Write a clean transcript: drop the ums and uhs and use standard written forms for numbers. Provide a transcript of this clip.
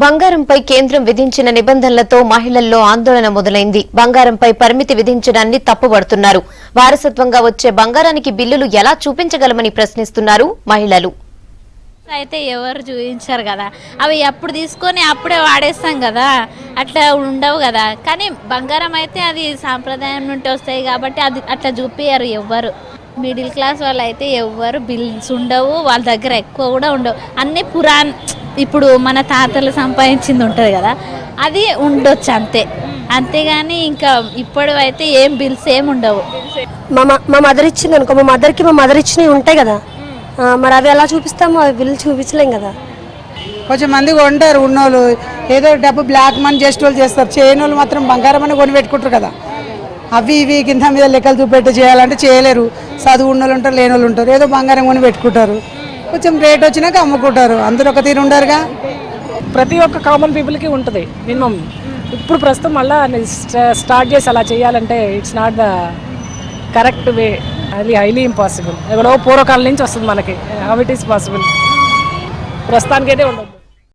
బంగారంపై కేంద్రం విధించిన నిబంధనలతో మహిళల్లో ఆందోళన మొదలైంది. బంగారంపై పరిమితి విధించడాన్ని తప్పుపడుతున్నారు. వారసత్వంగా వచ్చే బంగారానికి బిల్లులు ఎలా చూపించగలమని ప్రశ్నిస్తున్నారు మహిళలు. అయితే ఎవరు చూపించారు కదా, అవి అప్పుడు తీసుకొని అప్పుడే వాడేస్తాం కదా, అట్లా ఉండవు కదా. కానీ బంగారం అయితే అది సాంప్రదాయం నుండి వస్తాయి కాబట్టి అది అట్లా చూపించారు ఎవ్వరు. మిడిల్ క్లాస్ వాళ్ళు అయితే ఎవ్వరు బిల్స్ ఉండవు, వాళ్ళ దగ్గర ఎక్కువ కూడా ఉండవు. అన్నీ ఇప్పుడు మన తాతలు సంపాదించింది ఉంటుంది కదా, అది ఉండొచ్చు అంతే. అంతేగాని ఇంకా ఇప్పుడు అయితే ఏం బిల్స్ ఏమి ఉండవు. మా మదర్ ఇచ్చింది అనుకో, మా మదర్ ఇచ్చినవి ఉంటాయి కదా, మరి అవి ఎలా చూపిస్తాము? అవి బిల్లు చూపించలేం కదా. కొంచెం మంది కొంటారు ఉన్నోళ్ళు, ఏదో డబ్బు బ్లాక్ మనీ జస్ట్ వాళ్ళు చేస్తారు. చేయని వాళ్ళు మాత్రం బంగారం అని కొని పెట్టుకుంటారు కదా. అవి ఇవి కింద మీద లెక్కలు చూపెట్టి చేయాలంటే చేయలేరు. చదువు ఉన్న వాళ్ళు ఉంటారు, లేని వాళ్ళు ఉంటారు. ఏదో బంగారం కొని పెట్టుకుంటారు, కొంచెం రేట్ వచ్చినాక అమ్ముకుంటారు. అందరూ ఒక తీరు ఉండరుగా. ప్రతి ఒక్క కామన్ పీపుల్కి ఉంటుంది మినిమం. ఇప్పుడు ప్రస్తుతం మళ్ళీ స్టార్ట్ చేసి అలా చేయాలంటే it's not the correct way. అది హైలీ ఇంపాసిబుల్. ఎక్కడో పూర్వకాలం నుంచి వస్తుంది మనకి. How it is possible? ప్రస్తుతానికైతే ఉండదు.